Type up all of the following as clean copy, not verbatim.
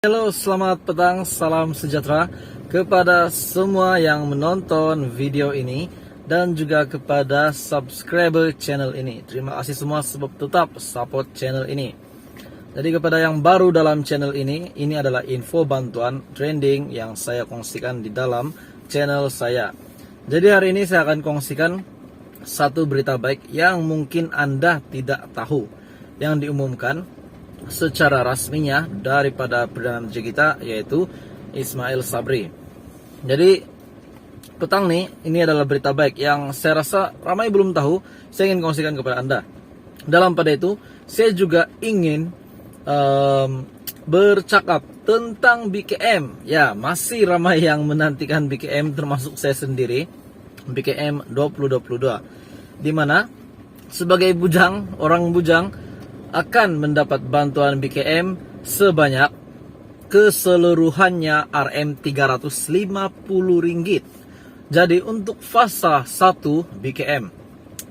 Halo, selamat petang, salam sejahtera kepada semua yang menonton video ini dan juga kepada subscriber channel ini. Terima kasih semua sebab tetap support channel ini. Jadi kepada yang baru dalam channel ini adalah info bantuan trending yang saya kongsikan di dalam channel saya. Jadi hari ini saya akan kongsikan satu berita baik yang mungkin Anda tidak tahu, yang diumumkan secara rasminya daripada Perdana Menteri kita, yaitu Ismail Sabri. Jadi petang nih, ini adalah berita baik yang saya rasa ramai belum tahu. Saya ingin kongsikan kepada Anda. Dalam pada itu, saya juga ingin bercakap tentang BKM. Ya, masih ramai yang menantikan BKM, termasuk saya sendiri. BKM 2022, di mana sebagai bujang, orang bujang akan mendapat bantuan BKM sebanyak keseluruhannya Rp350. Jadi untuk fasa 1 BKM,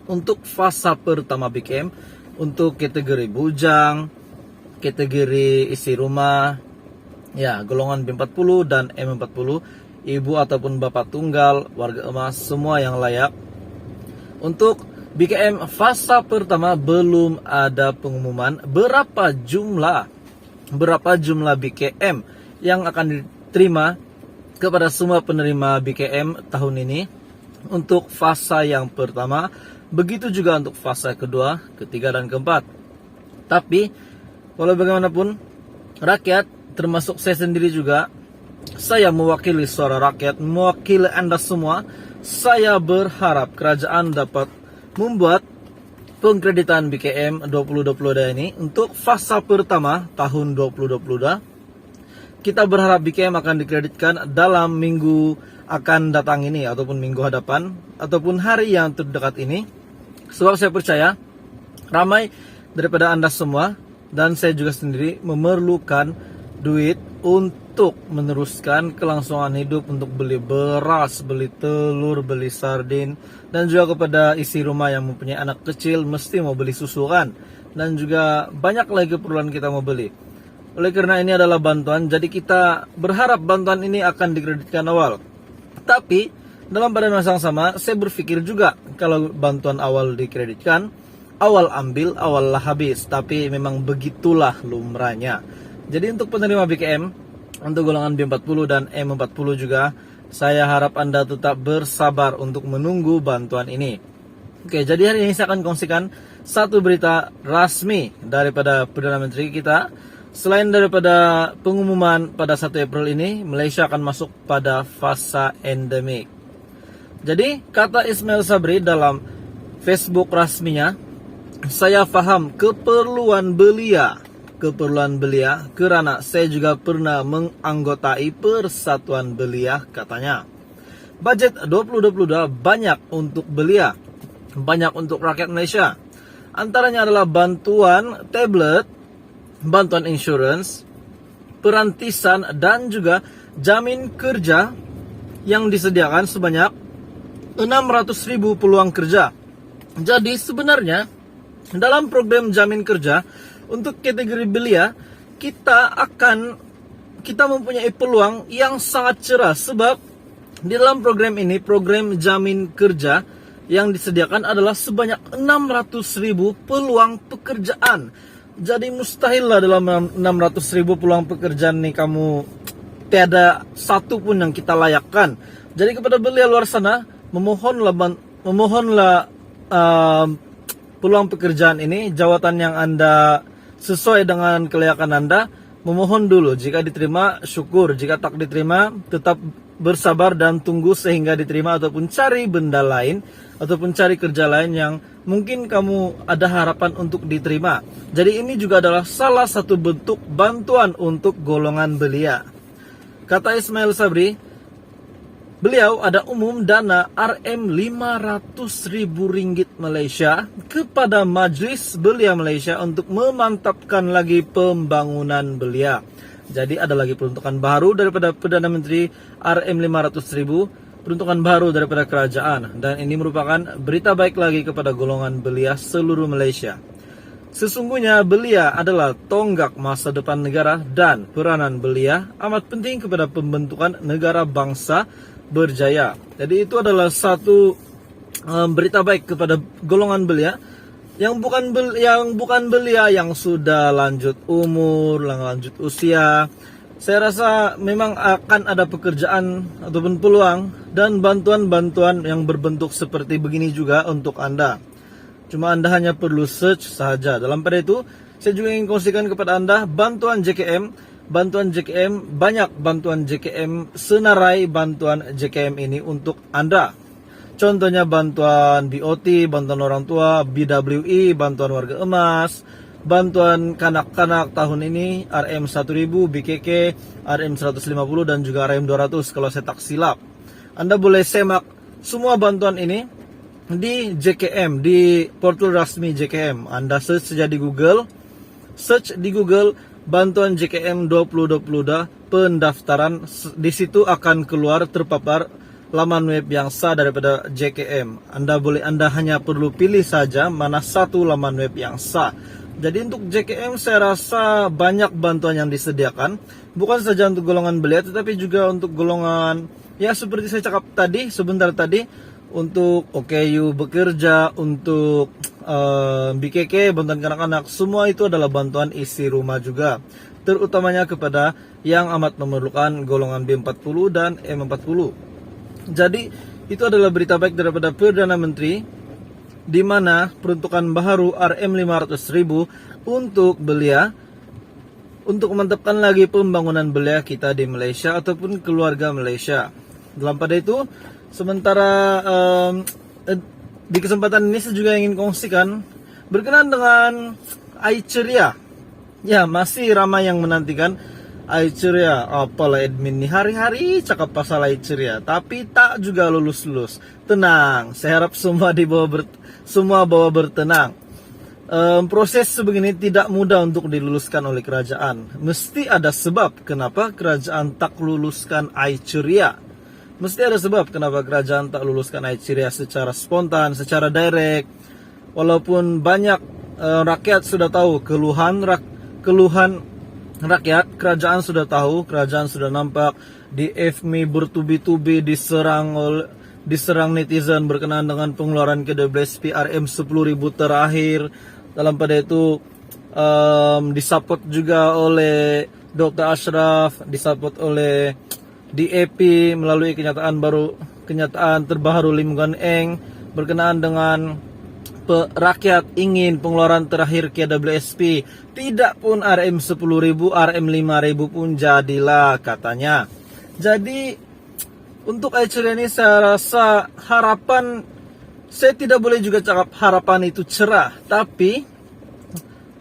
untuk fasa pertama BKM, untuk kategori bujang, kategori isi rumah, ya golongan B40 dan M40, ibu ataupun bapak tunggal, warga emas, semua yang layak. Untuk BKM fasa pertama belum ada pengumuman berapa jumlah BKM yang akan diterima kepada semua penerima BKM tahun ini untuk fasa yang pertama, begitu juga untuk fasa kedua, ketiga dan keempat. Tapi walau bagaimanapun rakyat, termasuk saya sendiri juga, saya mewakili suara rakyat, mewakili Anda semua. Saya berharap kerajaan dapat membuat pengkreditan BKM 2022 ini untuk fasa pertama tahun 2022. Kita berharap BKM akan dikreditkan dalam minggu akan datang ini, ataupun minggu hadapan, ataupun hari yang terdekat ini. Sebab saya percaya ramai daripada Anda semua dan saya juga sendiri memerlukan duit untuk meneruskan kelangsungan hidup, untuk beli beras, beli telur, beli sardin, dan juga kepada isi rumah yang mempunyai anak kecil mesti mau beli susu kan, dan juga banyak lagi keperluan kita mau beli. Oleh karena ini adalah bantuan, jadi kita berharap bantuan ini akan dikreditkan awal. Tapi dalam pada masa yang sama, saya berpikir juga kalau bantuan awal dikreditkan, awal ambil, awal lah habis. Tapi memang begitulah lumrahnya. Jadi untuk penerima BKM, untuk golongan B40 dan M40 juga, saya harap Anda tetap bersabar untuk menunggu bantuan ini. Oke, jadi hari ini saya akan kongsikan satu berita rasmi daripada Perdana Menteri kita. Selain daripada pengumuman pada 1 April ini, Malaysia akan masuk pada fasa endemik. Jadi, kata Ismail Sabri dalam Facebook rasminya, saya faham keperluan belia kerana saya juga pernah menganggotai Persatuan Belia, katanya. Budget 2022 banyak untuk belia, banyak untuk rakyat Malaysia. Antaranya adalah bantuan tablet, bantuan insurans, perantisan, dan juga jamin kerja yang disediakan sebanyak 600.000 peluang kerja. Jadi sebenarnya dalam program jamin kerja untuk kategori belia, kita mempunyai peluang yang sangat cerah. Sebab di dalam program ini, program jamin kerja yang disediakan adalah sebanyak 600.000 peluang pekerjaan. Jadi mustahil lah dalam 600.000 peluang pekerjaan nih kamu tiada satu pun yang kita layakkan. Jadi kepada belia luar sana, memohonlah peluang pekerjaan ini, jawatan yang Anda sesuai dengan kelayakan Anda, memohon dulu. Jika diterima, syukur. Jika tak diterima, tetap bersabar dan tunggu sehingga diterima, ataupun cari benda lain, ataupun cari kerja lain yang mungkin kamu ada harapan untuk diterima. Jadi ini juga adalah salah satu bentuk bantuan untuk golongan belia. Kata Ismail Sabri, beliau ada umum dana Rm500.000 Malaysia kepada Majlis Belia Malaysia untuk memantapkan lagi pembangunan belia. Jadi ada lagi peruntukan baru daripada Perdana Menteri, Rm500.000, peruntukan baru daripada kerajaan. Dan ini merupakan berita baik lagi kepada golongan belia seluruh Malaysia. Sesungguhnya belia adalah tonggak masa depan negara dan peranan belia amat penting kepada pembentukan negara bangsa berjaya. Jadi itu adalah satu berita baik kepada golongan belia yang bukan belia yang sudah lanjut umur, lanjut usia. Saya rasa memang akan ada pekerjaan ataupun peluang dan bantuan-bantuan yang berbentuk seperti begini juga untuk Anda. Cuma Anda hanya perlu search saja. Dalam pada itu, saya juga ingin kongsikan kepada Anda bantuan JKM. Bantuan JKM, banyak bantuan JKM, senarai bantuan JKM ini untuk Anda. Contohnya bantuan BOT, bantuan orang tua, BWI, bantuan warga emas, bantuan kanak-kanak tahun ini, RM1000, BKK, RM150, dan juga RM200 kalau saya tak silap. Anda boleh semak semua bantuan ini di JKM, di portal resmi JKM. Anda search saja di Google, bantuan JKM 2020 pendaftaran. Di situ akan keluar terpapar laman web yang sah daripada JKM. Anda hanya perlu pilih saja mana satu laman web yang sah. Jadi untuk JKM saya rasa banyak bantuan yang disediakan, bukan saja untuk golongan belia tetapi juga untuk golongan ya seperti saya cakap tadi sebentar tadi, untuk OKU bekerja, untuk BKK, bantuan kanak-kanak, semua itu adalah bantuan isi rumah juga, terutamanya kepada yang amat memerlukan golongan B40 dan M40. Jadi itu adalah berita baik daripada Perdana Menteri, di mana peruntukan baru RM500.000 untuk belia, untuk memantapkan lagi pembangunan belia kita di Malaysia ataupun keluarga Malaysia. Dalam pada itu, sementara di kesempatan ini saya juga ingin kongsikan berkenaan dengan Aiceria. Ya, masih ramai yang menantikan Aiceria. Apalah admin nih hari-hari cakap pasal Aiceria, tapi tak juga lulus-lulus. Tenang, saya harap semua bawa bertenang. Proses sebegini tidak mudah untuk diluluskan oleh kerajaan. Mesti ada sebab kenapa kerajaan tak luluskan Aiceria. Mesti ada sebab kenapa kerajaan tak luluskan Aiceria secara spontan, secara direct. Walaupun banyak rakyat sudah tahu keluhan rakyat, kerajaan sudah tahu, kerajaan sudah nampak di FMI bertubi-tubi diserang netizen berkenaan dengan pengeluaran KWSP RM10.000 terakhir. Dalam pada itu disupport juga oleh Dr. Ashraf, disupport oleh DAP melalui kenyataan terbaru Lim Guan Eng berkenaan dengan rakyat ingin pengeluaran terakhir KWSP, tidak pun RM10.000, RM5.000 pun jadilah katanya. Jadi untuk Aiceria ini saya rasa harapan, saya tidak boleh juga cakap harapan itu cerah, tapi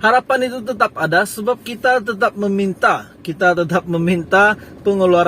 harapan itu tetap ada sebab kita tetap meminta pengeluaran